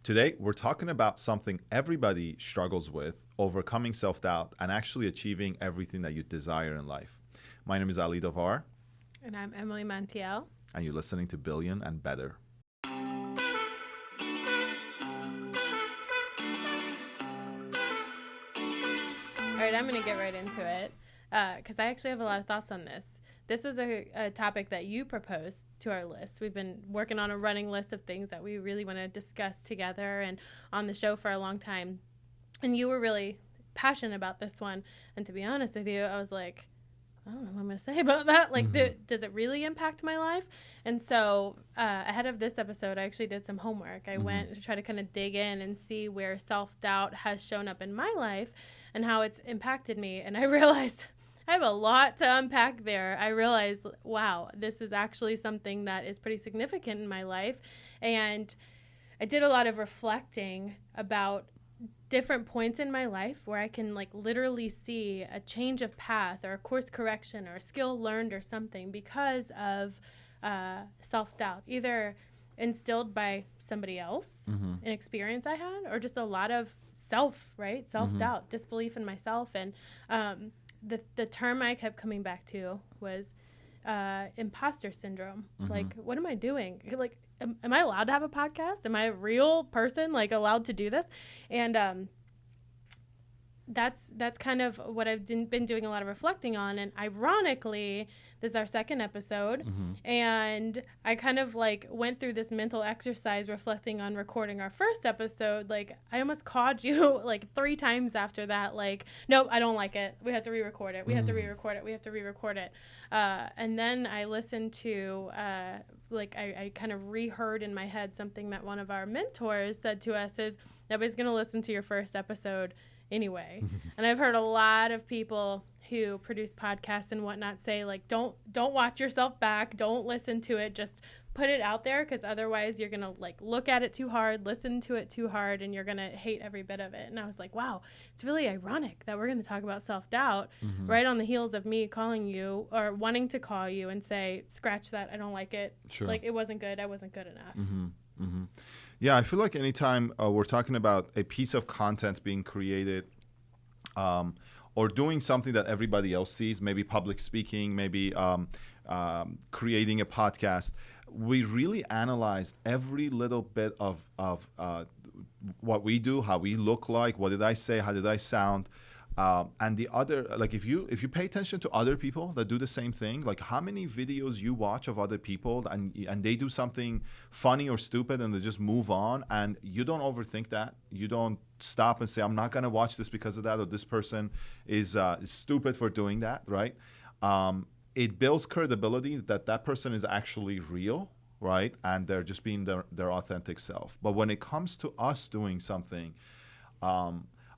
Today, we're talking about something everybody struggles with, overcoming self-doubt and actually achieving everything that you desire in life. My name is Ali Davar. And I'm Emily Montiel. And you're listening to Billion and Better. All right, I'm going to get right into it because I actually have a lot of thoughts on this. This was a topic that you proposed to our list. We've been working on a running list of things that we really want to discuss together and on the show for a long time. And you were really passionate about this one. And to be honest with you, I was like, I don't know what I'm going to say about that. Like, does it really impact my life? And so ahead of this episode, I actually did some homework. I went to try to kind of dig in and see where self-doubt has shown up in my life and how it's impacted me. And I realized I have a lot to unpack there. I realized, wow, this is actually something that is pretty significant in my life. And I did a lot of reflecting about different points in my life where I can like literally see a change of path or a course correction or a skill learned or something because of self-doubt, either instilled by somebody else, an experience I had, or just a lot of self-doubt, disbelief in myself. And the term I kept coming back to was imposter syndrome. Like, what am I doing? Like, am I allowed to have a podcast? Am I a real person, like, allowed to do this? And that's kind of what I've been doing a lot of reflecting on. And ironically, this is our second episode. And I kind of like went through this mental exercise reflecting on recording our first episode. Like, I almost called you like 3 times after that. Like, nope, I don't like it. We have to re-record it. We have to re-record it. We have to re-record it. And then I listened to, I kind of reheard in my head something that one of our mentors said to us is, nobody's going to listen to your first episode anyway. And I've heard a lot of people who produce podcasts and whatnot say, like, don't watch yourself back, don't listen to it, just put it out there, because otherwise you're gonna like look at it too hard, listen to it too hard, and you're gonna hate every bit of it. And I was like, wow, it's really ironic that we're gonna talk about self-doubt right on the heels of me calling you or wanting to call you and say, scratch that, I don't like it. Sure. Like, it wasn't good, I wasn't good enough. Yeah, I feel like anytime we're talking about a piece of content being created or doing something that everybody else sees, maybe public speaking, maybe creating a podcast, we really analyzed every little bit of what we do, how we look like, what did I say, how did I sound. And the other, like, if you pay attention to other people that do the same thing, like how many videos you watch of other people and they do something funny or stupid and they just move on, and you don't overthink that. You don't stop and say, I'm not going to watch this because of that, or this person is stupid for doing that, right? It builds credibility that person is actually real, right? And they're just being their authentic self. But when it comes to us doing something,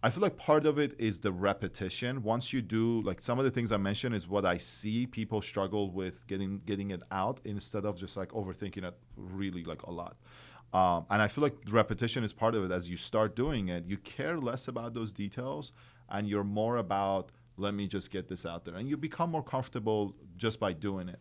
I feel like part of it is the repetition. Once you do, like, some of the things I mentioned is what I see people struggle with getting it out, instead of just like overthinking it really like a lot. And I feel like repetition is part of it. As you start doing it, you care less about those details and you're more about, let me just get this out there. And you become more comfortable just by doing it.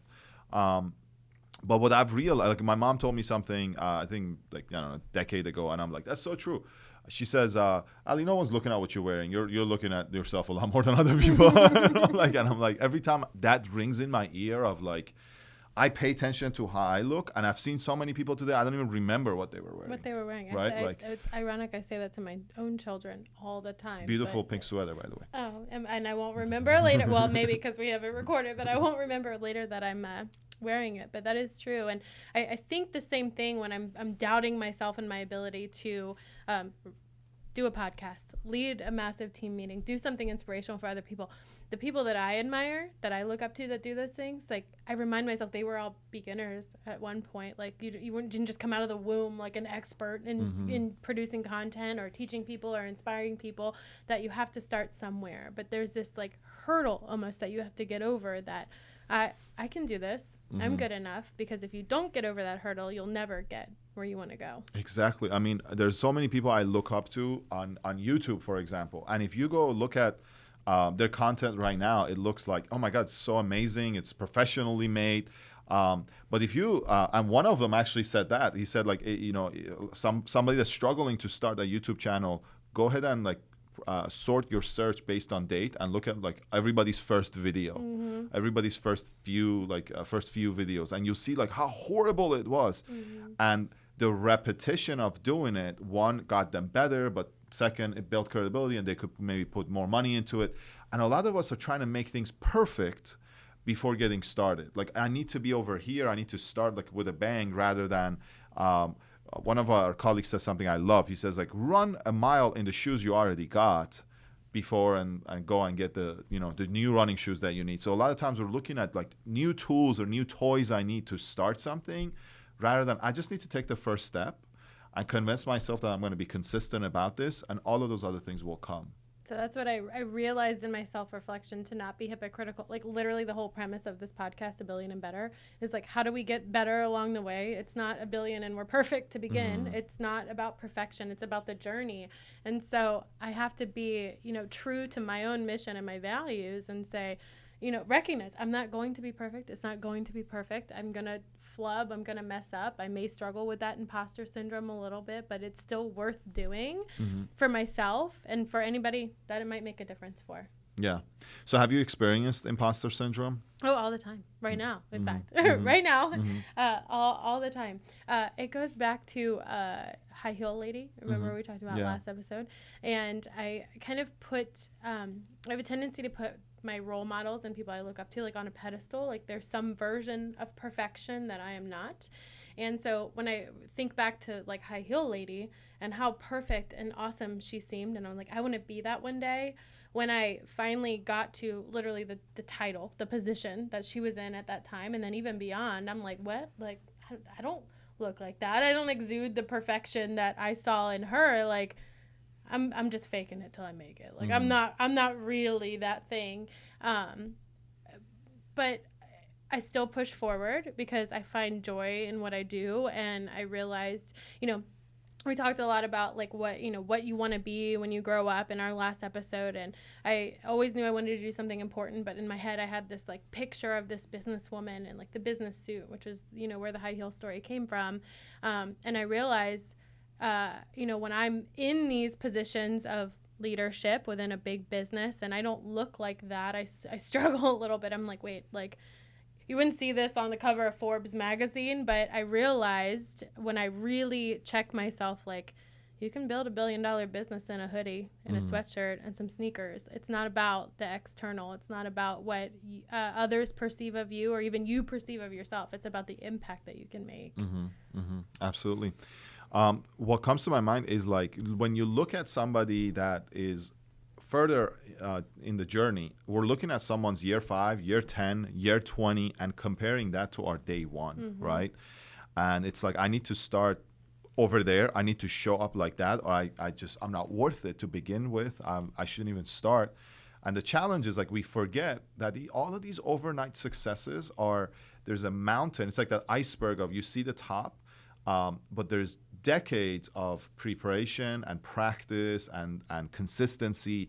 But what I've realized, like, my mom told me something, I think like, I don't know, a decade ago, and I'm like, that's so true. She says, Ali, no one's looking at what you're wearing. You're looking at yourself a lot more than other people. And I'm like, every time that rings in my ear of like, I pay attention to how I look, and I've seen so many people today, I don't even remember what they were wearing. Right? It's ironic I say that to my own children all the time. Beautiful pink sweater, by the way. Oh, and I won't remember later. Well, maybe because we have it recorded, but I won't remember later that I'm wearing it. But that is true. And I think the same thing when I'm doubting myself and my ability to do a podcast, lead a massive team meeting, do something inspirational for other people. The people that I admire, that I look up to, that do those things, like, I remind myself they were all beginners at one point. Like, you didn't just come out of the womb like an expert in producing content or teaching people or inspiring people, that you have to start somewhere. But there's this like hurdle almost that you have to get over, that I can do this. I'm good enough, because if you don't get over that hurdle, you'll never get where you want to go. Exactly. I mean, there's so many people I look up to on YouTube, for example. And if you go look at their content right now, it looks like, oh my God, it's so amazing. It's professionally made. But if you and one of them actually said that he said like somebody that's struggling to start a YouTube channel, go ahead and like sort your search based on date and look at like everybody's first video, everybody's first few videos, and you'll see like how horrible it was. And the repetition of doing it, one, got them better, but second, it built credibility and they could maybe put more money into it. And a lot of us are trying to make things perfect before getting started. Like, I need to be over here, I need to start like with a bang, rather than one of our colleagues says something I love. He says like, run a mile in the shoes you already got before and go and get the new running shoes that you need. So a lot of times we're looking at like new tools or new toys I need to start something, rather than I just need to take the first step and convince myself that I'm going to be consistent about this, and all of those other things will come. So that's what I realized in my self-reflection, to not be hypocritical. Like, literally the whole premise of this podcast, A Billion and Better, is like, how do we get better along the way? It's not a billion and we're perfect to begin. It's not about perfection. It's about the journey. And so I have to be, true to my own mission and my values, and say, recognize I'm not going to be perfect. It's not going to be perfect. I'm going to flub. I'm going to mess up. I may struggle with that imposter syndrome a little bit, but it's still worth doing for myself and for anybody that it might make a difference for. Yeah. So have you experienced imposter syndrome? Oh, all the time. Right now, in fact. Right now. All the time. It goes back to High Heel Lady. Remember we talked about last episode? And I kind of I have a tendency to put my role models and people I look up to like on a pedestal. Like, there's some version of perfection that I am not. And so when I think back to like High Heel Lady and how perfect and awesome she seemed, and I'm like, I want to be that one day. When I finally got to literally the title, the position that she was in at that time, and then even beyond, I'm like, what? Like, I don't look like that. I don't exude the perfection that I saw in her. Like, I'm just faking it till I make it. Like, I'm not really that thing. But I still push forward because I find joy in what I do. And I realized, we talked a lot about like what you want to be when you grow up in our last episode. And I always knew I wanted to do something important, but in my head I had this like picture of this businesswoman in like the business suit, which is, where the high heel story came from. And I realized, when I'm in these positions of leadership within a big business and I don't look like that, I struggle a little bit. I'm like, wait, like, you wouldn't see this on the cover of Forbes magazine, but I realized when I really check myself, like, you can build $1 billion business in a hoodie and a sweatshirt and some sneakers. It's not about the external. It's not about what others perceive of you or even you perceive of yourself. It's about the impact that you can make. Absolutely. What comes to my mind is like, when you look at somebody that is further in the journey, we're looking at someone's year 5, year 10, year 20, and comparing that to our day 1, right? And it's like, I need to start over there. I need to show up like that, or I'm not worth it to begin with. I shouldn't even start. And the challenge is like, we forget that all of these overnight successes there's a mountain. It's like that iceberg of, you see the top, but there's decades of preparation and practice and consistency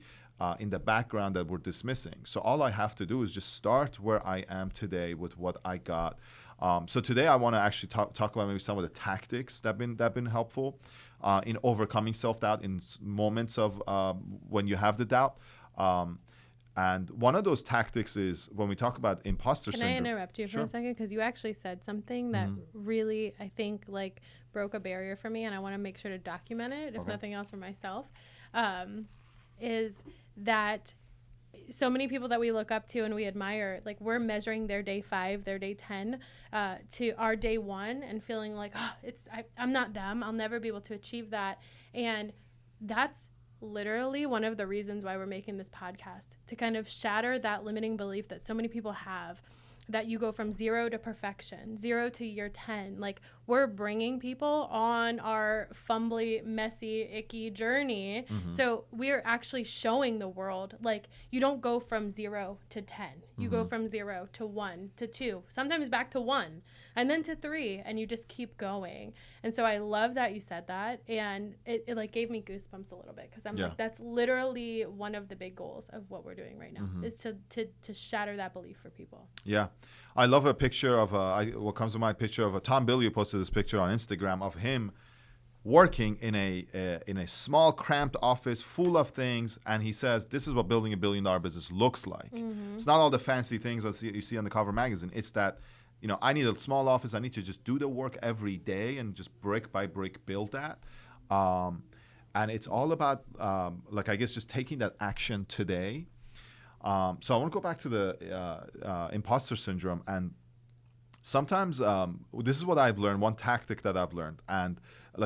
in the background that we're dismissing. So all I have to do is just start where I am today with what I got. So today I want to actually talk about maybe some of the tactics that have been helpful in overcoming self-doubt in moments of when you have the doubt. And one of those tactics is when we talk about imposter syndrome. Can I interrupt you for a second? Because you actually said something that really, I think, like, broke a barrier for me, and I want to make sure to document it, if nothing else for myself, is that so many people that we look up to and we admire, like, we're measuring their day 5, their day 10 to our day 1 and feeling like, I'm not them. I'll never be able to achieve that. And that's literally one of the reasons why we're making this podcast, to kind of shatter that limiting belief that so many people have, that you go from 0 to perfection, 0 to year 10. Like, we're bringing people on our fumbly, messy, icky journey. So we're actually showing the world, like, you don't go from 0 to 10. You go from 0 to 1 to 2, sometimes back to 1. and then to 3, and you just keep going. And so I love that you said that, and it like gave me goosebumps a little bit, because I'm like, that's literally one of the big goals of what we're doing right now, is to shatter that belief for people. Yeah. I love a picture of what comes to my picture of Tom Bilyeu posted this picture on Instagram of him working in a small cramped office full of things, and he says this is what building $1 billion business looks like. It's not all the fancy things you see on the cover magazine. It's that, I need a small office. I need to just do the work every day and just brick by brick build that. And it's all about I guess just taking that action today. So I want to go back to the imposter syndrome, and sometimes this is what I've learned, one tactic that I've learned, and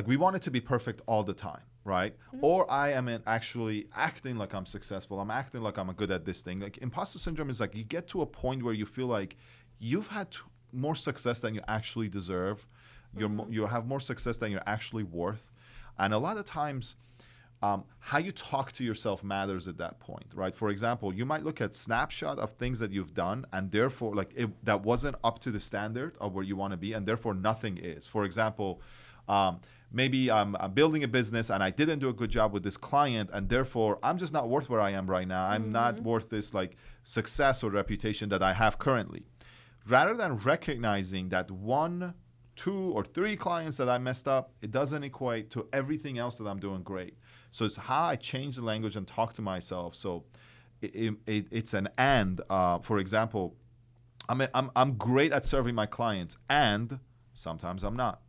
we want it to be perfect all the time, right? Or I am actually acting like I'm successful. I'm acting like I'm good at this thing. Imposter syndrome is you get to a point where you feel like you've had more success than you actually deserve. You have more success than you're actually worth. And a lot of times, how you talk to yourself matters at that point, right? For example, you might look at snapshot of things that you've done, and therefore, that wasn't up to the standard of where you want to be, and therefore nothing is. For example, maybe I'm building a business and I didn't do a good job with this client, and therefore I'm just not worth where I am right now. I'm not worth this success or reputation that I have currently. Rather than recognizing that 1, 2, or 3 clients that I messed up, it doesn't equate to everything else that I'm doing great. So it's how I change the language and talk to myself. So it's an and. For example, I'm great at serving my clients, and sometimes I'm not.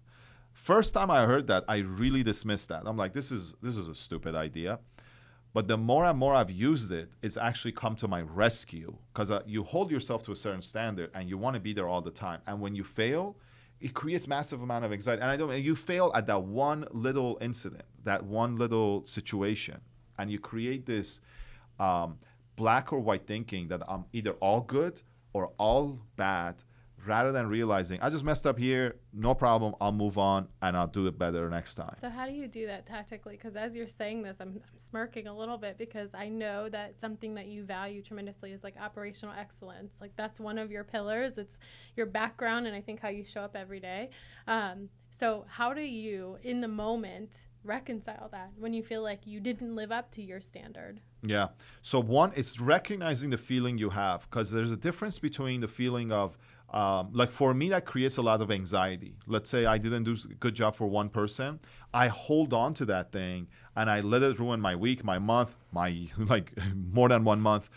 First time I heard that, I really dismissed that. I'm like, this is a stupid idea. But the more and more I've used it, it's actually come to my rescue, because you hold yourself to a certain standard and you want to be there all the time. And when you fail, it creates massive amount of anxiety. And you fail at that one little incident, that one little situation, and you create this black or white thinking that I'm either all good or all bad, rather than realizing I just messed up here, no problem, I'll move on and I'll do it better next time. So how do you do that tactically? Because as you're saying this, I'm smirking a little bit, because I know that something that you value tremendously is operational excellence. That's one of your pillars. It's your background, and I think how you show up every day. So how do you, in the moment, reconcile that when you feel like you didn't live up to your standard? Yeah. So one, it's recognizing the feeling you have, because there's a difference between the feeling of for me, that creates a lot of anxiety. Let's say I didn't do a good job for one person. I hold on to that thing and I let it ruin my week, my month, my more than 1 month.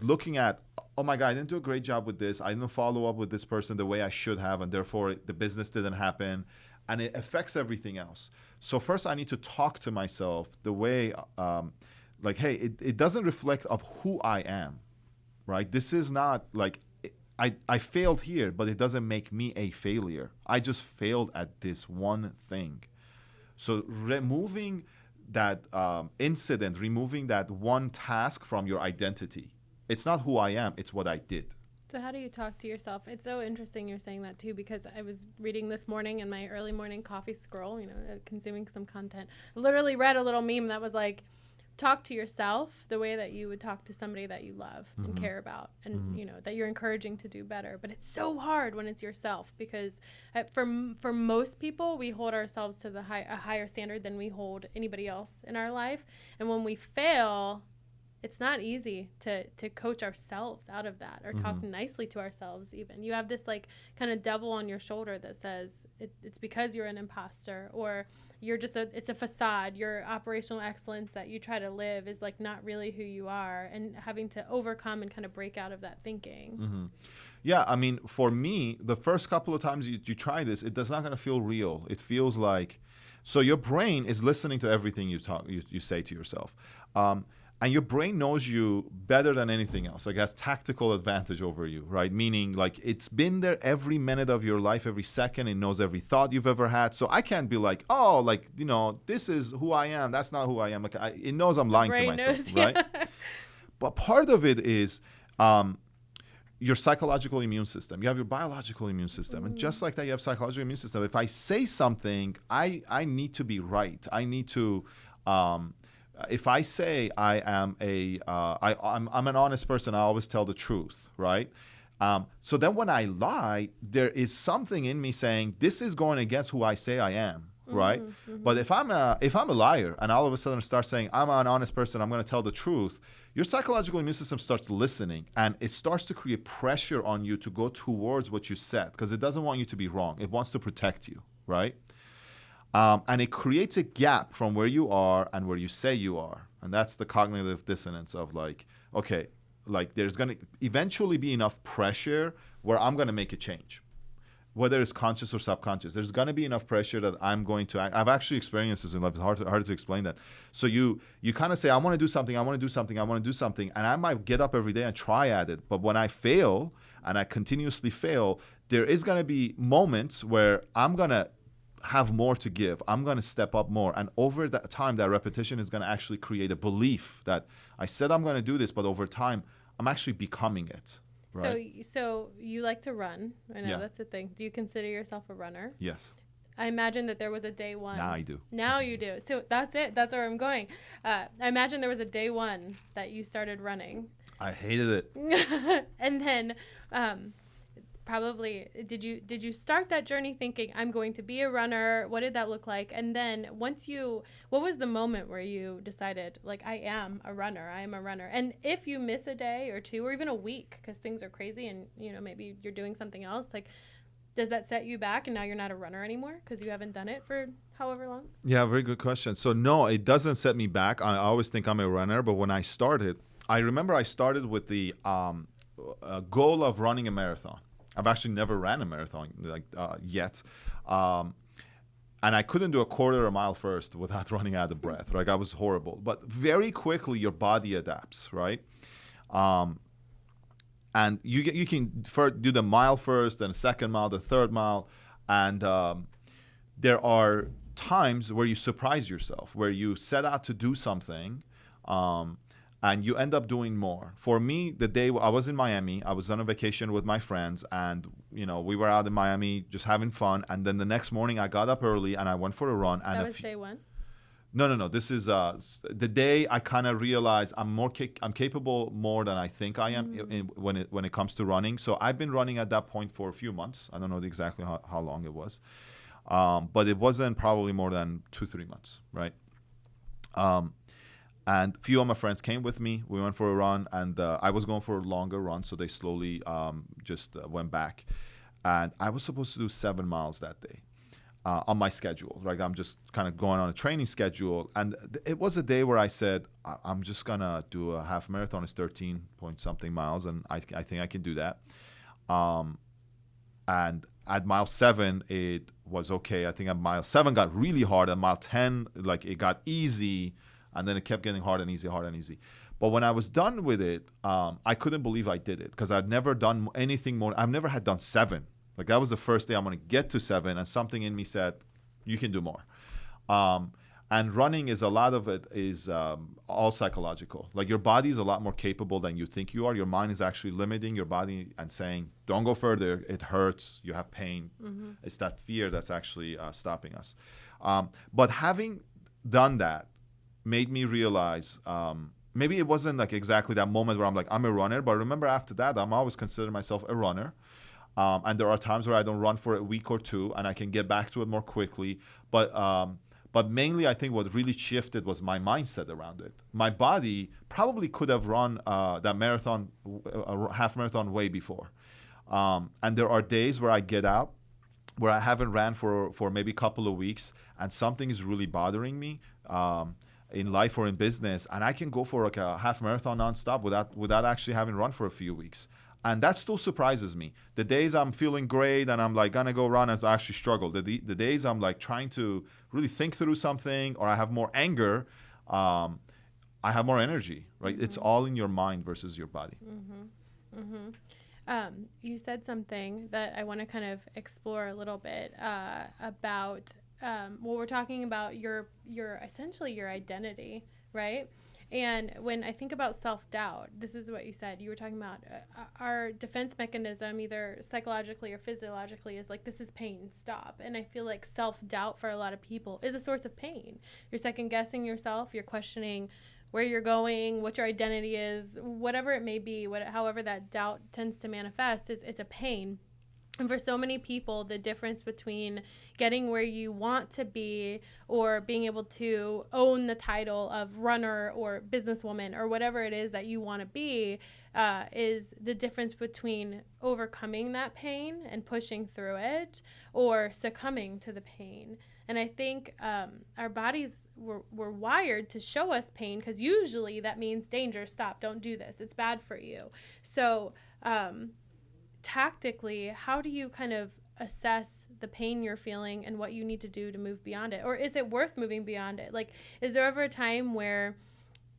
Looking at, oh my God, I didn't do a great job with this. I didn't follow up with this person the way I should have, and therefore the business didn't happen. And it affects everything else. So first I need to talk to myself the way, hey, it doesn't reflect of who I am, right? This is not I failed here, but it doesn't make me a failure. I just failed at this one thing. So removing that incident, removing that one task from your identity. It's not who I am, it's what I did. So how do you talk to yourself? It's so interesting you're saying that too, because I was reading this morning in my early morning coffee scroll, consuming some content. I literally read a little meme that was talk to yourself the way that you would talk to somebody that you love and care about, and that you're encouraging to do better. But it's so hard when it's yourself, because for most people, we hold ourselves to a higher standard than we hold anybody else in our life. And when we fail, it's not easy to coach ourselves out of that, or talk nicely to ourselves even. You have this kind of devil on your shoulder that says it's because you're an imposter, or you're just it's a facade. Your operational excellence that you try to live is not really who you are, and having to overcome and kind of break out of that thinking. Yeah, I mean, for me, the first couple of times you try this, it's not going to feel real. It feels so your brain is listening to everything you say to yourself. And your brain knows you better than anything else. Has tactical advantage over you, right? Meaning it's been there every minute of your life, every second. It knows every thought you've ever had. So I can't be this is who I am. That's not who I am. It knows I'm lying to myself, right? But part of it is your psychological immune system. You have your biological immune system. And just like that, you have psychological immune system. If I say something, I need to be right. I need to... if I say I am I'm an honest person, I always tell the truth, right? So then when I lie, there is something in me saying, this is going against who I say I am, right? But if I'm a liar and all of a sudden start saying, I'm an honest person, I'm going to tell the truth, your psychological immune system starts listening, and it starts to create pressure on you to go towards what you said, because it doesn't want you to be wrong. It wants to protect you, right? And it creates a gap from where you are and where you say you are. And that's the cognitive dissonance of like, okay, like there's going to eventually be enough pressure where I'm going to make a change, whether it's conscious or subconscious. There's going to be enough pressure that I'm going to act. I've actually experienced this in life. It's hard to explain that. So you kind of say, I want to do something, I want to do something, I want to do something. And I might get up every day and try at it. But when I fail and I continuously fail, there is going to be moments where I'm going to have more to give. I'm going to step up more. And over that time, that repetition is going to actually create a belief that I said I'm going to do this, but over time, I'm actually becoming it. Right? So you like to run. I know Yeah. that's a thing. Do you consider yourself a runner? Yes. I imagine that there was a day one. Now I do. Now you do. So that's it. That's where I'm going. I imagine there was a day one that you started running. I hated it. And then probably did you start that journey thinking I'm going to be a runner? What did that look like? And then what was the moment where you decided like I am a runner? And if you miss a day or two or even a week because things are crazy and maybe you're doing something else, like does that set you back and now you're not a runner anymore because you haven't done it for however long? Yeah, very good question. So no, it doesn't set me back. I always think I'm a runner, but when I started, I remember I started with the goal of running a marathon. I've actually never ran a marathon yet. And I couldn't do a quarter of a mile first without running out of breath. Like I was horrible. But very quickly your body adapts, right? And you can first do the mile first, then the second mile, the third mile. And there are times where you surprise yourself, where you set out to do something and you end up doing more. For me, the day I was in Miami, I was on a vacation with my friends, and we were out in Miami just having fun. And then the next morning, I got up early and I went for a run. And that was day one? No. This is the day I kind of realized I'm capable more than I think I am when it comes to running. So I've been running at that point for a few months. I don't know exactly how long it was, but it wasn't probably more than 2-3 months, right? And a few of my friends came with me. We went for a run, and I was going for a longer run, so they slowly just went back. And I was supposed to do 7 miles that day on my schedule. Like I'm just kind of going on a training schedule. And it was a day where I said, I'm just going to do a half marathon. It's 13 point something miles, and I think I can do that. And at mile 7, it was okay. I think at mile 7 got really hard. At mile 10, like it got easy. And then it kept getting hard and easy, hard and easy. But when I was done with it, I couldn't believe I did it because I'd never done anything more. I've never had done 7. Like that was the first day I'm going to get to 7, and something in me said, you can do more. And running is a lot of it is all psychological. Like your body is a lot more capable than you think you are. Your mind is actually limiting your body and saying, don't go further. It hurts. You have pain. Mm-hmm. It's that fear that's actually stopping us. But having done that, made me realize maybe it wasn't like exactly that moment where I'm like, I'm a runner. But remember after that, I'm always consider myself a runner. And there are times where I don't run for a week or two and I can get back to it more quickly. But mainly I think what really shifted was my mindset around it. My body probably could have run that marathon, half marathon way before. And there are days where I get out where I haven't ran for maybe a couple of weeks and something is really bothering me. In life or in business, and I can go for like a half marathon nonstop without actually having run for a few weeks. And that still surprises me. The days I'm feeling great and I'm like gonna go run and I actually struggle. The days I'm like trying to really think through something or I have more anger, I have more energy, right? Mm-hmm. It's all in your mind versus your body. Mm-hmm. Mm-hmm. You said something that I want to kind of explore a little bit about we're talking about your essentially your identity, right? And when I think about self-doubt, this is what you said. You were talking about our defense mechanism, either psychologically or physiologically, is like, this is pain, stop. And I feel like self-doubt for a lot of people is a source of pain. You're second-guessing yourself. You're questioning where you're going, what your identity is, whatever it may be, however that doubt tends to manifest, it's a pain. And for so many people, the difference between getting where you want to be or being able to own the title of runner or businesswoman or whatever it is that you want to be is the difference between overcoming that pain and pushing through it or succumbing to the pain. And I think our bodies were wired to show us pain because usually that means danger, stop, don't do this, it's bad for you. So tactically, how do you kind of assess the pain you're feeling and what you need to do to move beyond it? Or is it worth moving beyond it? Like, is there ever a time where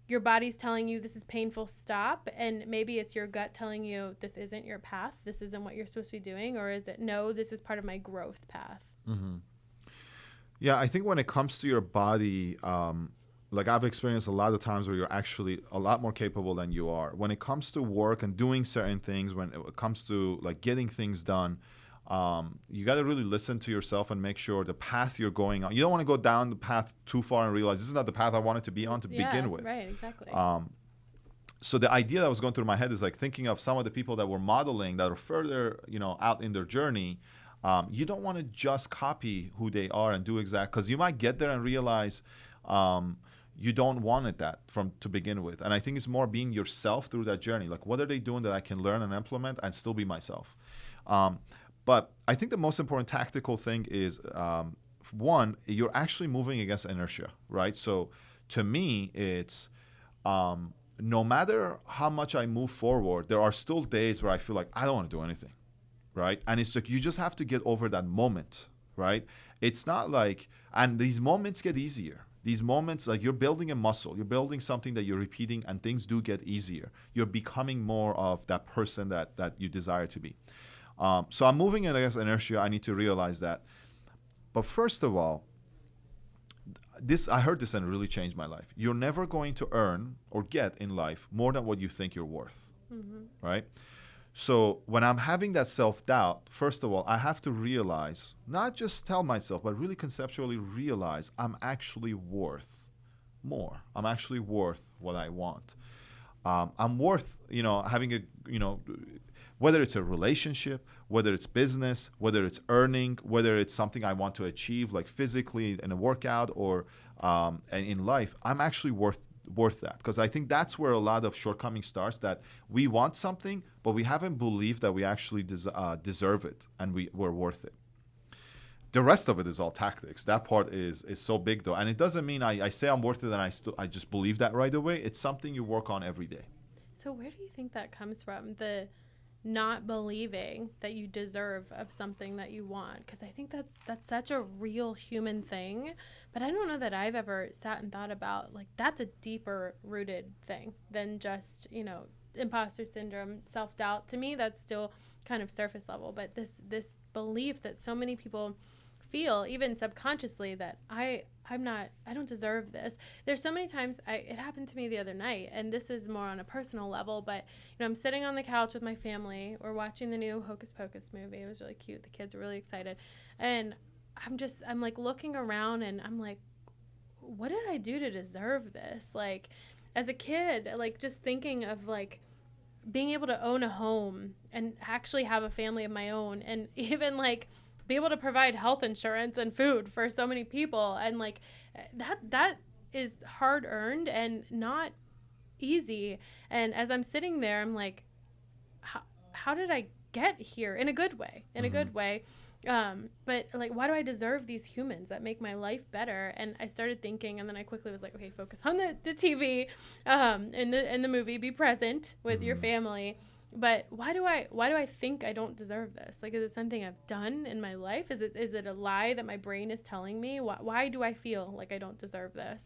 your body's telling you this is painful, stop, and maybe it's your gut telling you this isn't your path, this isn't what you're supposed to be doing? Or is it, no, this is part of my growth path? Mm-hmm. Yeah, I think when it comes to your body, like I've experienced a lot of times where you're actually a lot more capable than you are. When it comes to work and doing certain things, when it comes to like getting things done, you got to really listen to yourself and make sure the path you're going on. You don't want to go down the path too far and realize this is not the path I wanted to be on to begin with. Right, exactly. So the idea that was going through my head is like thinking of some of the people that were modeling that are further, out in their journey. You don't want to just copy who they are and do exact, because you might get there and realize you don't want it that to begin with. And I think it's more being yourself through that journey. Like, what are they doing that I can learn and implement and still be myself? But I think the most important tactical thing is, one, you're actually moving against inertia, right? So to me, it's no matter how much I move forward, there are still days where I feel like I don't want to do anything, right? And it's like you just have to get over that moment, right? It's not like, and these moments get easier. These moments, like you're building a muscle, you're building something that you're repeating, and things do get easier. You're becoming more of that person that you desire to be. So I'm moving against inertia. I need to realize that. But first of all, I heard this and it really changed my life. You're never going to earn or get in life more than what you think you're worth, right? So when I'm having that self-doubt, first of all, I have to realize, not just tell myself, but really conceptually realize I'm actually worth more. I'm actually worth what I want. I'm worth, having whether it's a relationship, whether it's business, whether it's earning, whether it's something I want to achieve, like physically in a workout or and in life, I'm actually worth that, because I think that's where a lot of shortcoming starts, that we want something but we haven't believed that we actually deserve it and we're worth it. The rest of it is all tactics. That part is so big though, and it doesn't mean I say I'm worth it and I just believe that right away. It's something you work on every day. So where do you think that comes from, the not believing that you deserve of something that you want? Because I think that's such a real human thing, but I don't know that I've ever sat and thought about, like, that's a deeper rooted thing than just imposter syndrome, self-doubt. To me, that's still kind of surface level, but this belief that so many people feel, even subconsciously, that I don't deserve this. There's so many times, it happened to me the other night, and this is more on a personal level, but I'm sitting on the couch with my family. We're watching the new Hocus Pocus movie. It was really cute. The kids were really excited, and I'm like looking around, and I'm like, what did I do to deserve this? Like, as a kid, like just thinking of like being able to own a home and actually have a family of my own, and even like be able to provide health insurance and food for so many people, and like that is hard earned and not easy. And as I'm sitting there, I'm like, how did I get here? In a good way, but like, why do I deserve these humans that make my life better? And I started thinking, and then I quickly was like, okay, focus on the TV, in the movie, be present with your family. But why do I think I don't deserve this? Like, is it something I've done in my life? Is it a lie that my brain is telling me? Why do I feel like I don't deserve this?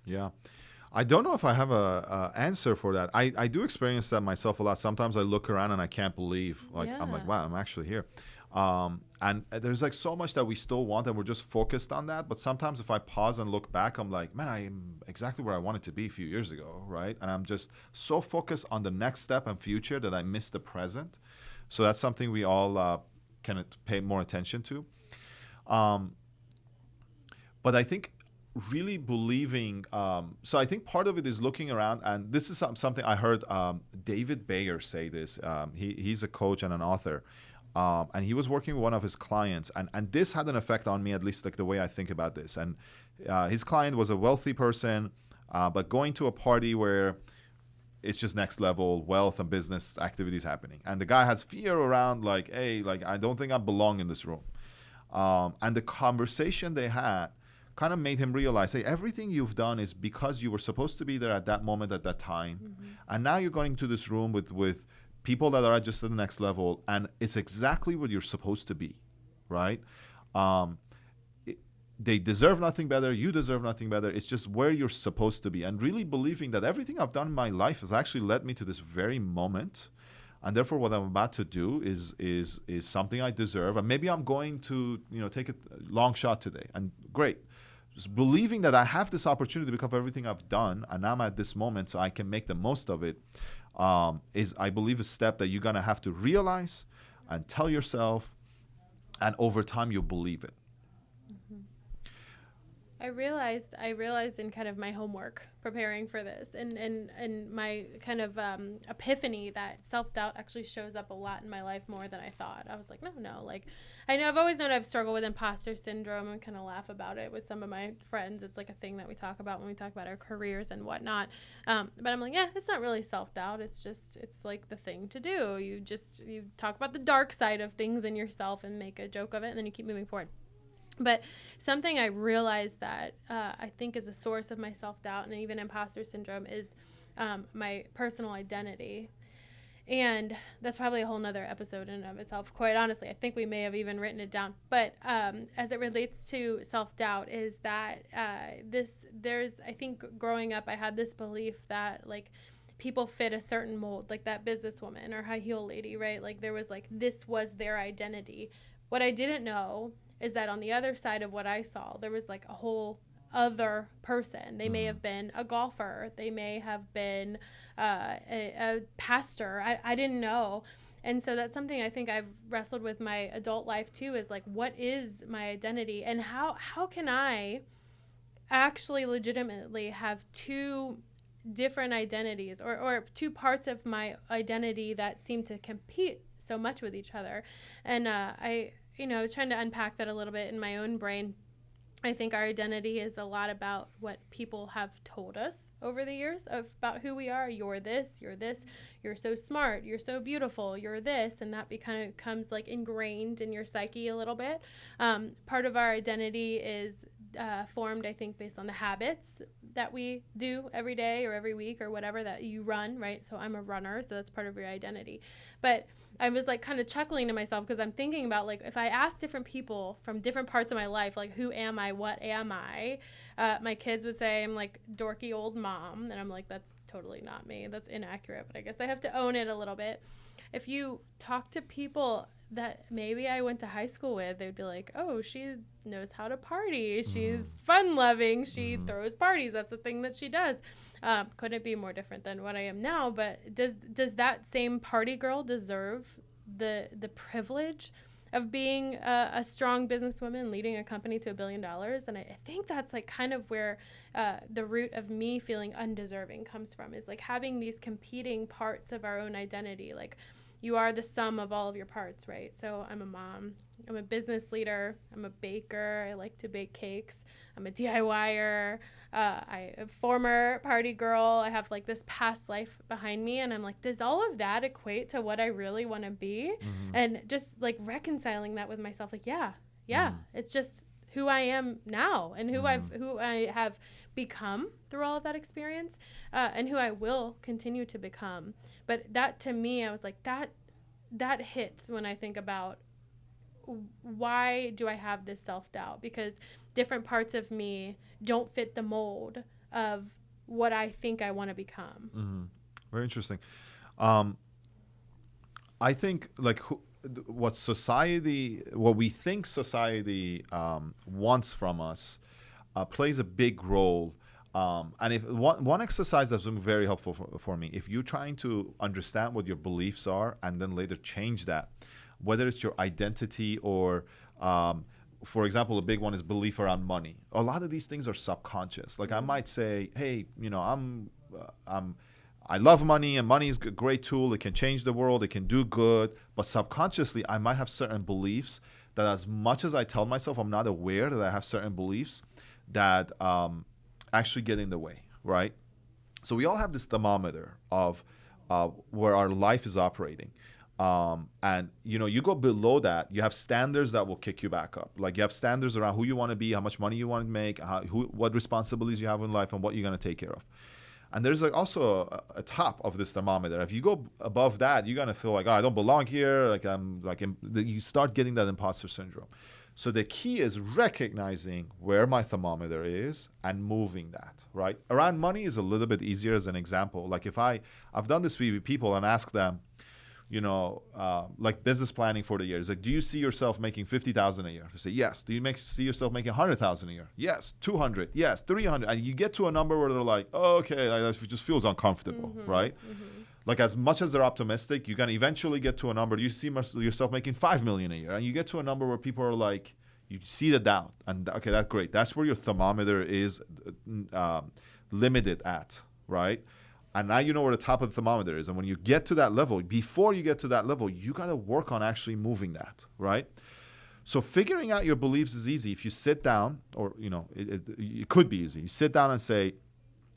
Yeah. I don't know if I have a answer for that. I do experience that myself a lot. Sometimes I look around and I can't believe, like, I'm like, wow, I'm actually here. And there's like so much that we still want, and we're just focused on that. But sometimes if I pause and look back, I'm like, man, I am exactly where I wanted to be a few years ago, right? And I'm just so focused on the next step and future that I miss the present. So that's something we all can pay more attention to. But I think really believing. So I think part of it is looking around, and this is something I heard David Bayer say this. He's a coach and an author. And he was working with one of his clients, and this had an effect on me, at least like the way I think about this. And his client was a wealthy person, but going to a party where it's just next level wealth and business activities happening. And the guy has fear around like, hey, like I don't think I belong in this room. And the conversation they had kind of made him realize, hey, everything you've done is because you were supposed to be there at that moment, at that time. Mm-hmm. And now you're going to this room with people that are just at the next level, and it's exactly what you're supposed to be, right? They deserve nothing better. You deserve nothing better. It's just where you're supposed to be. And really believing that everything I've done in my life has actually led me to this very moment. And therefore, what I'm about to do is something I deserve. And maybe I'm going to, take a long shot today. And great. Just believing that I have this opportunity because of everything I've done, and I'm at this moment so I can make the most of it, is, I believe, a step that you're going to have to realize and tell yourself. And over time, you'll believe it. I realized in kind of my homework preparing for this and my kind of epiphany that self-doubt actually shows up a lot in my life more than I thought. I was like, no, like I know I've always known I've struggled with imposter syndrome and kind of laugh about it with some of my friends. It's like a thing that we talk about when we talk about our careers and whatnot. But I'm like, yeah, it's not really self-doubt. It's like the thing to do. You talk about the dark side of things in yourself and make a joke of it, and then you keep moving forward. But something I realized that I think is a source of my self-doubt and even imposter syndrome is my personal identity. And that's probably a whole nother episode in and of itself, quite honestly. I think we may have even written it down. But as it relates to self-doubt is that I think growing up, I had this belief that, like, people fit a certain mold, like that businesswoman or high heel lady, right? Like there was like, this was their identity. What I didn't know is that on the other side of what I saw, there was like a whole other person. They may have been a golfer. They may have been a pastor. I didn't know. And so that's something I think I've wrestled with my adult life too, is like, what is my identity and how can I actually legitimately have two different identities or two parts of my identity that seem to compete so much with each other. And I was trying to unpack that a little bit in my own brain. I think our identity is a lot about what people have told us over the years about who we are. You're this, you're so smart, you're so beautiful, you're this, and that kind of comes like ingrained in your psyche a little bit. Part of our identity is formed, I think, based on the habits that we do every day or every week or whatever that you run, right? So I'm a runner, so that's part of your identity. But I was like kind of chuckling to myself because I'm thinking about, like, if I ask different people from different parts of my life, like, who am I? What am I? My kids would say I'm like dorky old mom. And I'm like, that's totally not me. That's inaccurate. But I guess I have to own it a little bit. If you talk to people that maybe I went to high school with, they'd be like, oh, she knows how to party. She's fun loving. She throws parties. That's the thing that she does. Couldn't be more different than what I am now. But does that same party girl deserve the privilege of being a strong businesswoman leading a company to $1 billion? And I think that's like kind of where the root of me feeling undeserving comes from, is like having these competing parts of our own identity. Like, you are the sum of all of your parts, right? So I'm a mom, I'm a business leader, I'm a baker, I like to bake cakes, I'm a DIYer, I'm a former party girl, I have like this past life behind me, and I'm like, does all of that equate to what I really want to be? And just like reconciling that with myself, like, yeah, it's just who I am now and who I have become through all of that experience, and who I will continue to become. But that, to me, I was like, that hits when I think about why do I have this self-doubt? Because different parts of me don't fit the mold of what I think I want to become. Very interesting. I think like what we think society wants from us plays a big role. And if one exercise that's been very helpful for me, if you're trying to understand what your beliefs are and then later change that, whether it's your identity or for example, a big one is belief around money. A lot of these things are subconscious. Like I might say, hey, I love money, and money is a great tool. It can change the world. It can do good. But subconsciously, I might have certain beliefs that, as much as I tell myself, I'm not aware that I have certain beliefs that actually get in the way, right? So we all have this thermometer of where our life is operating. And you go below that, you have standards that will kick you back up. Like you have standards around who you want to be, how much money you want to make, what responsibilities you have in life, and what you're going to take care of. And there's also a top of this thermometer. If you go above that, you're gonna feel like, I don't belong here. You start getting that imposter syndrome. So the key is recognizing where my thermometer is and moving that, right? Around money is a little bit easier as an example. Like if I've done this with people and ask them, like business planning for the year. It's like, do you see yourself making $50,000 a year? They say, yes. Do you see yourself making $100,000 a year? Yes. 200. Yes. 300. And you get to a number where they're like, oh, okay, it just feels uncomfortable, right? Like as much as they're optimistic, you're gonna eventually get to a number. You see yourself making $5 million a year, and you get to a number where people are like, you see the doubt, and okay, that's great. That's where your thermometer is limited at, right? And now you know where the top of the thermometer is. And when you get to that level, before you get to that level, you got to work on actually moving that, right? So figuring out your beliefs is easy. If you sit down, or, it could be easy. You sit down and say,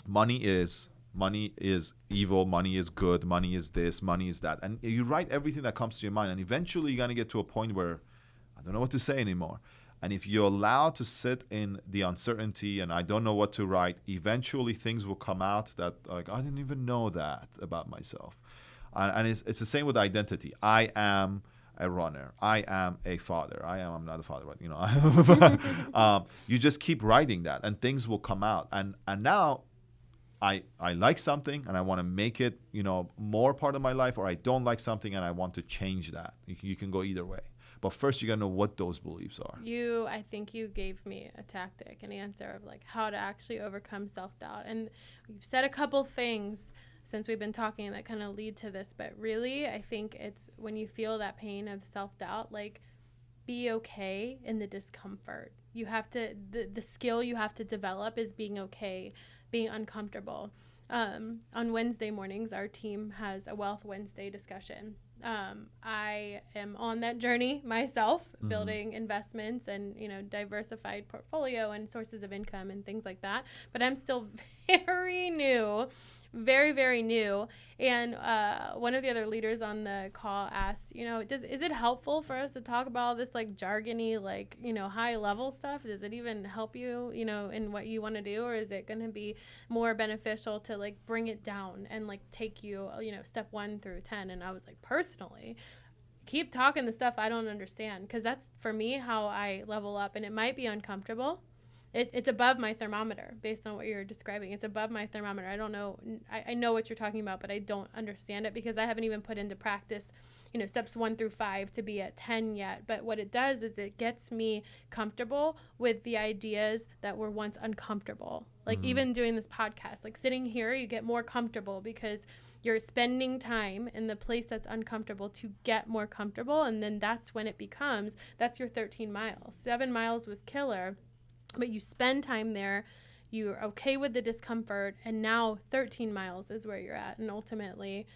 money is evil, money is good, money is this, money is that. And you write everything that comes to your mind. And eventually you're going to get to a point where I don't know what to say anymore. And if you're allowed to sit in the uncertainty and I don't know what to write, eventually things will come out that, like, I didn't even know that about myself. And it's the same with identity. I am a runner. I am a father. I'm not a father, but you just keep writing that and things will come out. And now I like something and I want to make it, more part of my life, or I don't like something and I want to change that. You can go either way. But first, you got to know what those beliefs are. I think you gave me a tactic, an answer of like how to actually overcome self-doubt. And you've said a couple things since we've been talking that kind of lead to this. But really, I think it's when you feel that pain of self-doubt, like be okay in the discomfort. You have to, the skill you have to develop is being okay, being uncomfortable. On Wednesday mornings, our team has a Wealth Wednesday discussion. I am on that journey myself, building investments and, diversified portfolio and sources of income and things like that. But I'm still very new, very, very new. And one of the other leaders on the call asked, is it helpful for us to talk about all this like jargony, like, high level stuff? Does it even help you, in what you want to do? Or is it going to be more beneficial to like bring it down and like take you, step 1 through 10? And I was like, personally, keep talking the stuff I don't understand, because that's for me how I level up. And it might be uncomfortable. It's above my thermometer based on what you're describing. It's above my thermometer. I don't know. I know what you're talking about, but I don't understand it because I haven't even put into practice, steps 1 through 5 to be at 10 yet. But what it does is it gets me comfortable with the ideas that were once uncomfortable. Like even doing this podcast, like sitting here, you get more comfortable because you're spending time in the place that's uncomfortable to get more comfortable. And then that's when it becomes, that's your 13 miles. 7 miles was killer. But you spend time there, you're okay with the discomfort, and now 13 miles is where you're at, and ultimately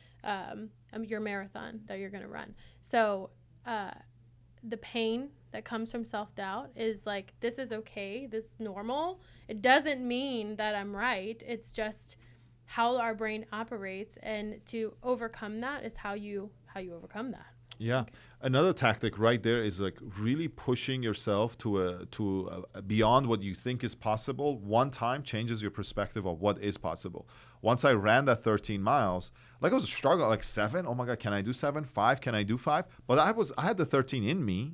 your marathon that you're going to run. So the pain that comes from self-doubt is like, this is okay, this is normal. It doesn't mean that I'm right. It's just how our brain operates, and to overcome that is how you overcome that. Yeah. Another tactic right there is like really pushing yourself to beyond what you think is possible. One time changes your perspective of what is possible. Once I ran that 13 miles, like I was struggling, like 7. Oh my God, can I do 7? 5? Can I do 5? But I had the 13 in me.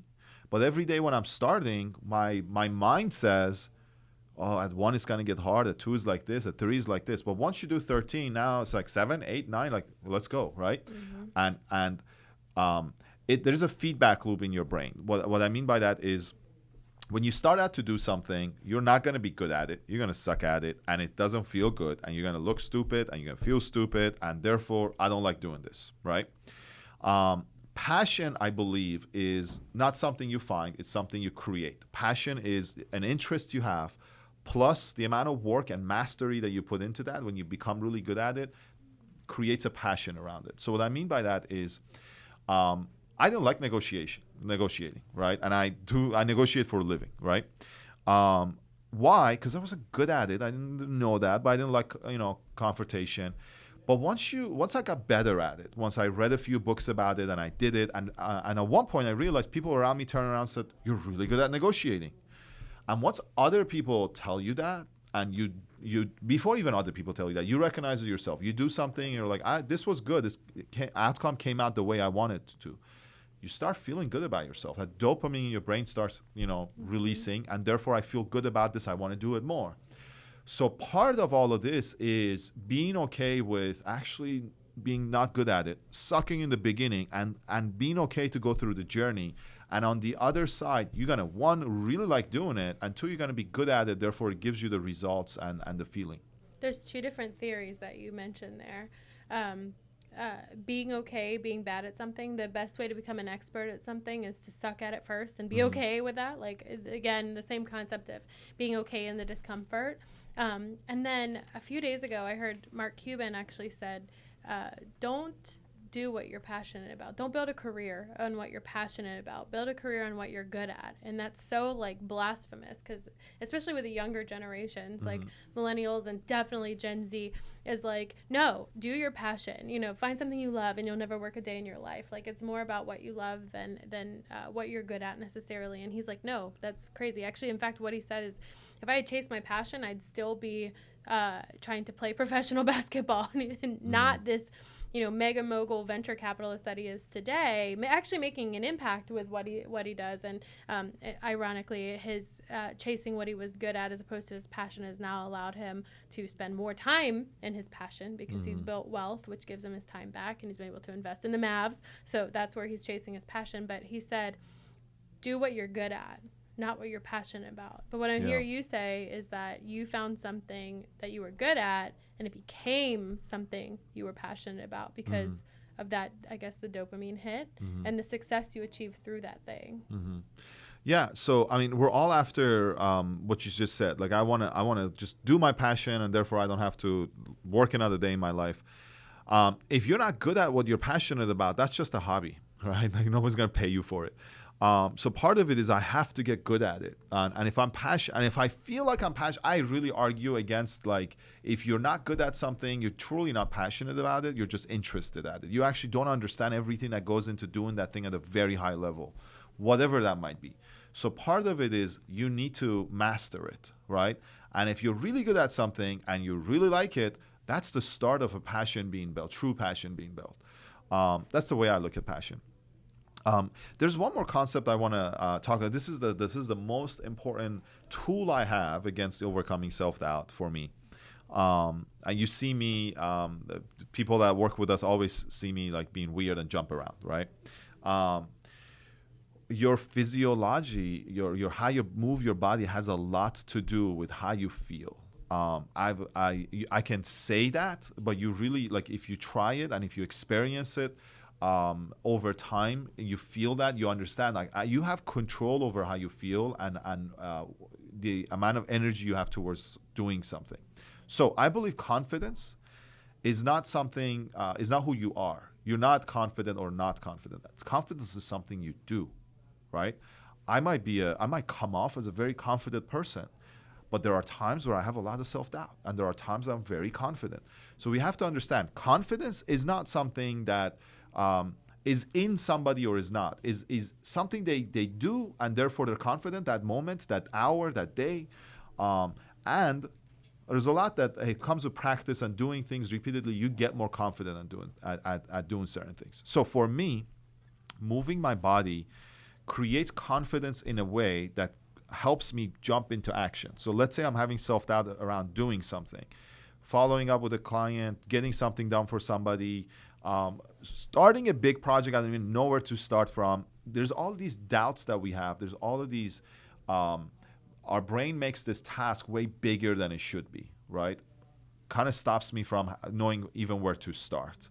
But every day when I'm starting, my mind says, oh, at 1 it's gonna get hard. At 2 is like this. At 3 is like this. But once you do 13, now it's like 7, 8, 9. Like, let's go, right? And there's a feedback loop in your brain. What I mean by that is when you start out to do something, you're not going to be good at it. You're going to suck at it, and it doesn't feel good, and you're going to look stupid, and you're going to feel stupid, and therefore, I don't like doing this, right? Passion, I believe, is not something you find, it's something you create. Passion is an interest you have, plus the amount of work and mastery that you put into that when you become really good at it creates a passion around it. So what I mean by that is I don't like negotiating, right? And I negotiate for a living, right? Why? Because I wasn't good at it. I didn't know that, but I didn't like, confrontation. But once I got better at it, once I read a few books about it and I did it, and at one point I realized people around me turned around and said, "You're really good at negotiating." And once other people tell you that, and you before even other people tell you that, you recognize it yourself. You do something, you're like, "This was good. This outcome came out the way I wanted it to." You start feeling good about yourself. That dopamine in your brain starts, releasing, and therefore I feel good about this. I want to do it more. So part of all of this is being okay with actually being not good at it, sucking in the beginning, and being okay to go through the journey. And on the other side, you're going to, one, really like doing it, and two, you're going to be good at it. Therefore, it gives you the results and the feeling. There's two different theories that you mentioned there. Being okay, being bad at something, the best way to become an expert at something is to suck at it first and be okay with that. Like, again, the same concept of being okay in the discomfort. And then a few days ago, I heard Mark Cuban actually said, don't do what you're passionate about. Don't build a career on what you're passionate about. Build a career on what you're good at. And that's so like blasphemous, because especially with the younger generations, like millennials and definitely Gen Z, is like, no, do your passion. Find something you love and you'll never work a day in your life. Like, it's more about what you love than what you're good at necessarily. And he's like, no, that's crazy. Actually, in fact, what he said is, if I had chased my passion, I'd still be trying to play professional basketball, not this mega mogul venture capitalist that he is today, actually making an impact with what he does. And ironically, his chasing what he was good at as opposed to his passion has now allowed him to spend more time in his passion, because he's built wealth, which gives him his time back, and he's been able to invest in the Mavs. So that's where he's chasing his passion. But he said, do what you're good at, not what you're passionate about. But what I hear you say is that you found something that you were good at, and it became something you were passionate about because of that, I guess, the dopamine hit and the success you achieved through that thing. Yeah. So, I mean, we're all after what you just said. Like, I want to just do my passion, and therefore I don't have to work another day in my life. If you're not good at what you're passionate about, that's just a hobby, right? Like, no one's going to pay you for it. So part of it is I have to get good at it. And if I'm passionate, and if I feel like I'm passionate, I really argue against, like, if you're not good at something, you're truly not passionate about it, you're just interested at it. You actually don't understand everything that goes into doing that thing at a very high level, whatever that might be. So part of it is you need to master it, right? And if you're really good at something and you really like it, that's the start of a passion being built, true passion being built. That's the way I look at passion. There's one more concept I want to talk about. This is the most important tool I have against overcoming self-doubt for me. And you see me, the people that work with us always see me like being weird and jump around, right? Your physiology, your how you move your body has a lot to do with how you feel. I can say that, but you really, like, if you try it and if you experience it, over time, you feel that, you understand, like, you have control over how you feel and the amount of energy you have towards doing something. So I believe confidence is not something, is not who you are. You're not confident or not confident. Confidence is something you do, right? I might come off as a very confident person, but there are times where I have a lot of self-doubt, and there are times I'm very confident. So we have to understand, confidence is not something that is in somebody or is not, is something they do, and therefore they're confident that moment, that hour, that day. And there's a lot that it comes with practice and doing things repeatedly. You get more confident at doing certain things. So for me, moving my body creates confidence in a way that helps me jump into action. So let's say I'm having self-doubt around doing something, following up with a client, getting something done for somebody, starting a big project I don't even know where to start from. There's all these doubts that we have. There's all of these, our brain makes this task way bigger than it should be, right? Kind of stops me from knowing even where to start.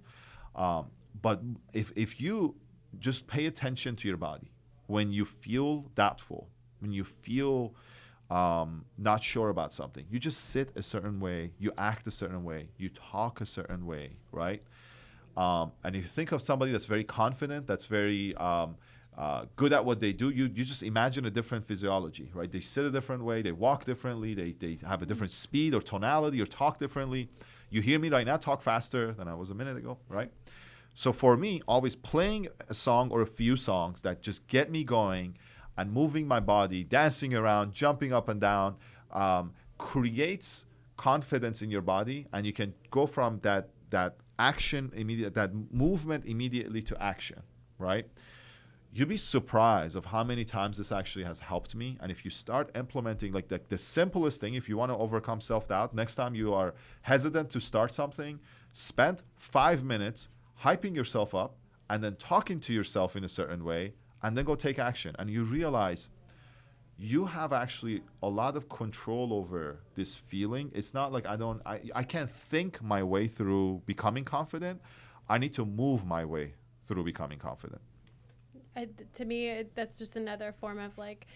But if you just pay attention to your body. When you feel doubtful, when you feel not sure about something, you just sit a certain way, you act a certain way, you talk a certain way, right? And if you think of somebody that's very confident, that's very good at what they do, you just imagine a different physiology, right? They sit a different way, they walk differently, they have a different speed or tonality or talk differently. You hear me right now talk faster than I was a minute ago, right? So for me, always playing a song or a few songs that just get me going and moving my body, dancing around, jumping up and down, creates confidence in your body, and you can go from that action immediate, that movement immediately to action, right? You'd be surprised of how many times this actually has helped me. And if you start implementing like the simplest thing, if you want to overcome self-doubt, next time you are hesitant to start something, spend 5 minutes hyping yourself up and then talking to yourself in a certain way, and then go take action. And you realize you have actually a lot of control over this feeling. It's not like I can't think my way through becoming confident. I need to move my way through becoming confident. To me, that's just another form of like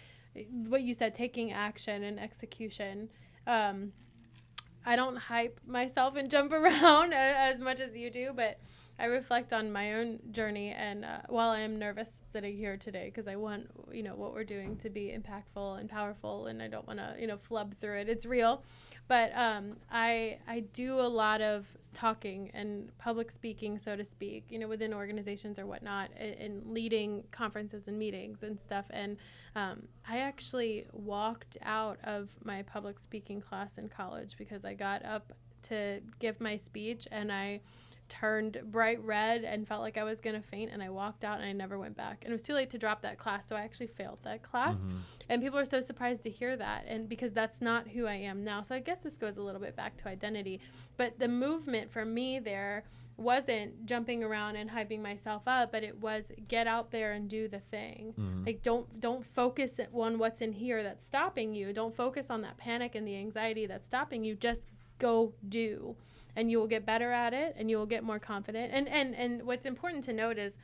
what you said, taking action and execution. I don't hype myself and jump around as much as you do, but I reflect on my own journey, and while I am nervous sitting here today because I want, what we're doing to be impactful and powerful, and I don't want to, flub through it. It's real. But I do a lot of talking and public speaking, so to speak, within organizations or whatnot, and leading conferences and meetings and stuff. And I actually walked out of my public speaking class in college because I got up to give my speech and I turned bright red and felt like I was going to faint, and I walked out and I never went back. And it was too late to drop that class, so I actually failed that class. Mm-hmm. And people are so surprised to hear that, and because that's not who I am now. So I guess this goes a little bit back to identity. But the movement for me there wasn't jumping around and hyping myself up, but it was get out there and do the thing. Mm-hmm. Like don't focus on what's in here that's stopping you. Don't focus on that panic and the anxiety that's stopping you. Just go do. And you will get better at it, and you will get more confident. And what's important to note is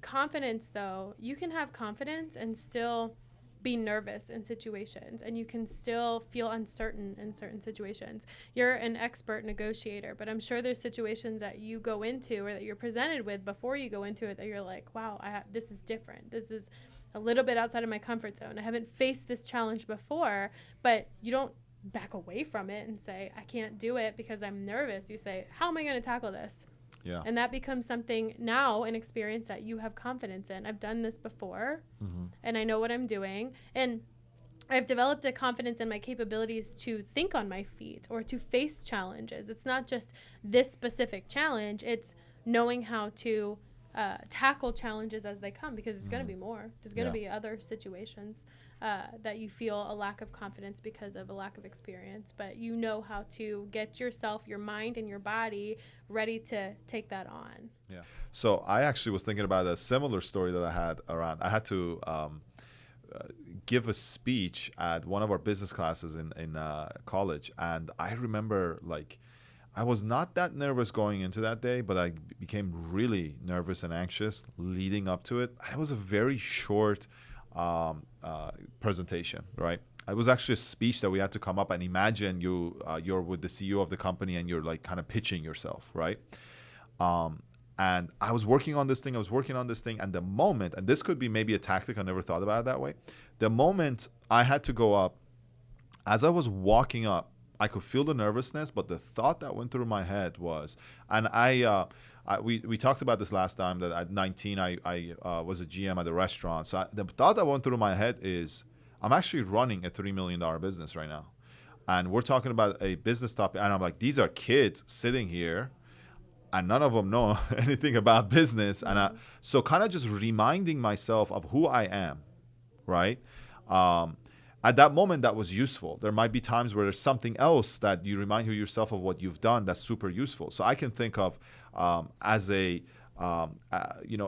confidence, though. You can have confidence and still be nervous in situations, and you can still feel uncertain in certain situations. You're an expert negotiator, but I'm sure there's situations that you go into or that you're presented with before you go into it that you're like, wow, this is different. This is a little bit outside of my comfort zone. I haven't faced this challenge before, but you don't back away from it and say, I can't do it because I'm nervous. You say, how am I going to tackle this? Yeah. And that becomes something now, an experience that you have confidence in. I've done this before, mm-hmm. and I know what I'm doing. And I've developed a confidence in my capabilities to think on my feet or to face challenges. It's not just this specific challenge. It's knowing how to tackle challenges as they come, because there's going to be more. There's going to be other situations that you feel a lack of confidence because of a lack of experience, but you know how to get yourself, your mind, and your body ready to take that on. Yeah. So I actually was thinking about a similar story that I had around. I had to give a speech at one of our business classes in college, and I remember I was not that nervous going into that day, but I became really nervous and anxious leading up to it. And it was a very short presentation, right? It was actually a speech that we had to come up and imagine you're with the CEO of the company and you're kind of pitching yourself, right? And I was working on this thing, and the moment, and this could be maybe a tactic, I never thought about it that way. The moment I had to go up, as I was walking up, I could feel the nervousness, but the thought that went through my head was, and we talked about this last time, that at 19 I was a GM at a restaurant. So the thought that went through my head is, I'm actually running a $3 million business right now, and we're talking about a business topic, and I'm like, these are kids sitting here, and none of them know anything about business, and so kind of just reminding myself of who I am, right? At that moment, that was useful. There might be times where there's something else that you remind yourself of what you've done that's super useful. So I can think of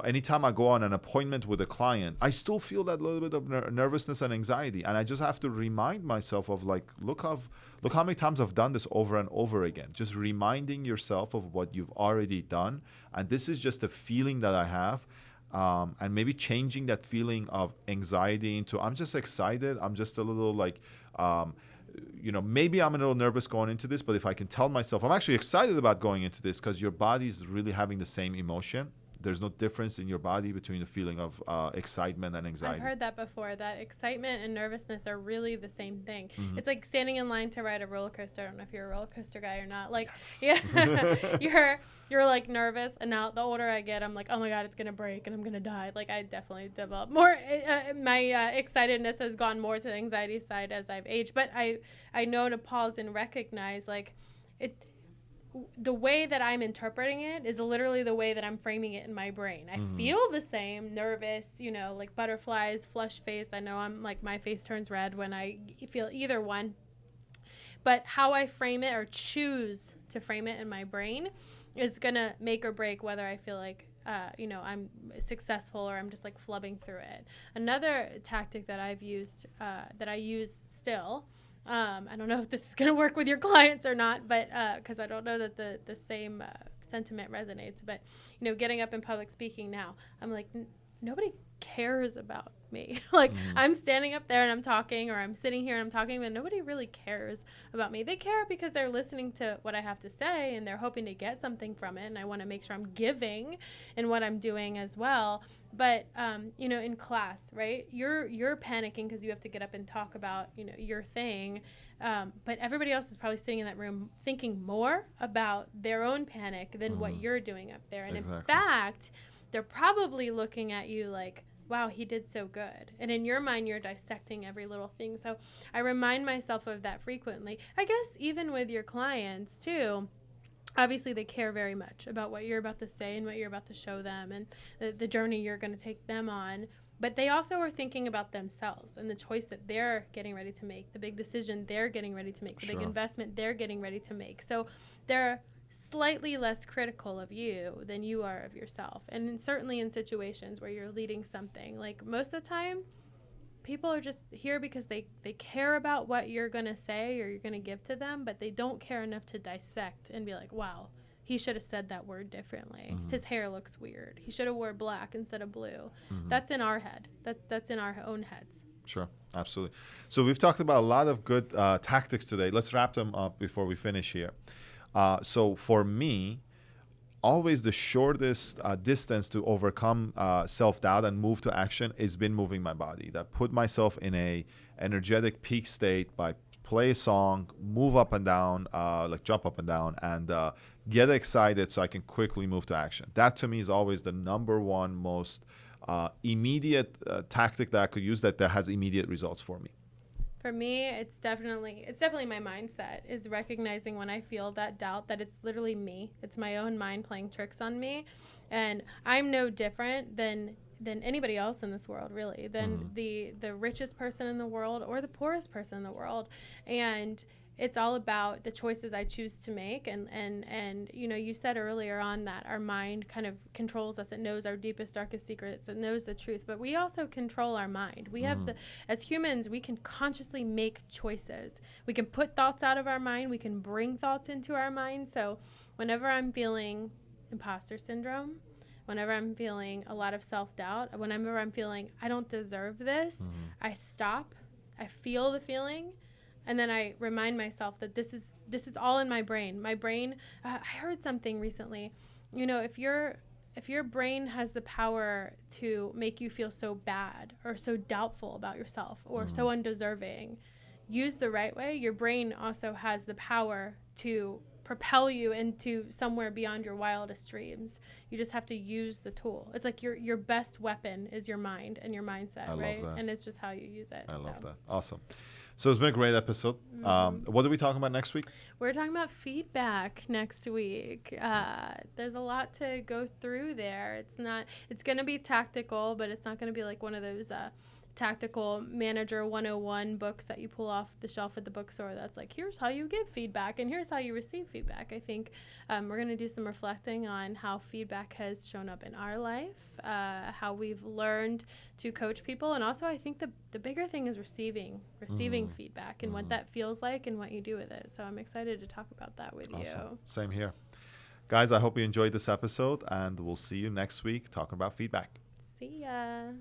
anytime I go on an appointment with a client, I still feel that little bit of nervousness and anxiety. And I just have to remind myself of look how many times I've done this over and over again. Just reminding yourself of what you've already done. And this is just a feeling that I have. and maybe changing that feeling of anxiety into I'm just excited. I'm just a little like, maybe I'm a little nervous going into this, but if I can tell myself I'm actually excited about going into this, because your body is really having the same emotion. There's no difference in your body between the feeling of excitement and anxiety. I've heard that before, that excitement and nervousness are really the same thing. It's like standing in line to ride a roller coaster. I don't know if you're a roller coaster guy or not. Like, yes. Yeah, you're like nervous. And now the older I get, I'm like, oh my God, it's going to break and I'm going to die. Like, I definitely develop more. My excitedness has gone more to the anxiety side as I've aged. But I know to pause and recognize, like, the way that I'm interpreting it is literally the way that I'm framing it in my brain. I feel the same, nervous, like butterflies, flush face. I know I'm like, my face turns red when I feel either one. But how I frame it or choose to frame it in my brain is going to make or break whether I feel like, I'm successful or I'm just like flubbing through it. Another tactic that I've used, that I use still, I don't know if this is going to work with your clients or not, but because I don't know that the same sentiment resonates. But, getting up in public speaking now, I'm like, nobody cares about me. Like, I'm standing up there and I'm talking, or I'm sitting here and I'm talking, but nobody really cares about me. They care because they're listening to what I have to say and they're hoping to get something from it. And I want to make sure I'm giving in what I'm doing as well. But, in class, right, you're panicking because you have to get up and talk about, your thing. But everybody else is probably sitting in that room thinking more about their own panic than what you're doing up there. And in fact, they're probably looking at you like, wow, he did so good. And in your mind, you're dissecting every little thing. So I remind myself of that frequently. I guess even with your clients too, obviously they care very much about what you're about to say and what you're about to show them and the journey you're going to take them on. But they also are thinking about themselves and the choice that they're getting ready to make, the big decision they're getting ready to make, the big investment they're getting ready to make. So they're slightly less critical of you than you are of yourself. And certainly in situations where you're leading something, like most of the time, people are just here because they care about what you're going to say or you're going to give to them, but they don't care enough to dissect and be like, wow, he should have said that word differently. His hair looks weird. He should have wore black instead of blue. That's in our head. That's in our own heads. Sure, absolutely. So we've talked about a lot of good tactics today. Let's wrap them up before we finish here. So for me, always the shortest distance to overcome self-doubt and move to action has been moving my body. That put myself in a energetic peak state by play a song, move up and down, like jump up and down, and get excited so I can quickly move to action. That to me is always the number one most immediate tactic that I could use that has immediate results for me. For me, it's definitely my mindset, is recognizing when I feel that doubt that it's literally me. It's my own mind playing tricks on me. And I'm no different than anybody else in this world, really, than the richest person in the world or the poorest person in the world. And it's all about the choices I choose to make. And you said earlier on that our mind kind of controls us. It knows our deepest, darkest secrets. It knows the truth. But we also control our mind. We have as humans, we can consciously make choices. We can put thoughts out of our mind. We can bring thoughts into our mind. So whenever I'm feeling imposter syndrome, whenever I'm feeling a lot of self-doubt, whenever I'm feeling I don't deserve this, I stop, I feel the feeling, and then I remind myself that this is all in my brain. My brain, I heard something recently, if your brain has the power to make you feel so bad or so doubtful about yourself or so undeserving, used the right way, your brain also has the power to propel you into somewhere beyond your wildest dreams. You just have to use the tool. It's like your best weapon is your mind and your mindset, right? Love that. And it's just how you use it. I love that. Awesome. So it's been a great episode. What are we talking about next week? We're talking about feedback next week. There's a lot to go through there. It's going to be tactical, but it's not going to be like one of those tactical manager 101 books that you pull off the shelf at the bookstore that's like, here's how you give feedback and here's how you receive feedback. I think we're going to do some reflecting on how feedback has shown up in our life, how we've learned to coach people, and also I think the bigger thing is receiving feedback and what that feels like and what you do with it. So I'm excited to talk about that with you. Same here. Guys, I hope you enjoyed this episode, and we'll see you next week talking about feedback. See ya.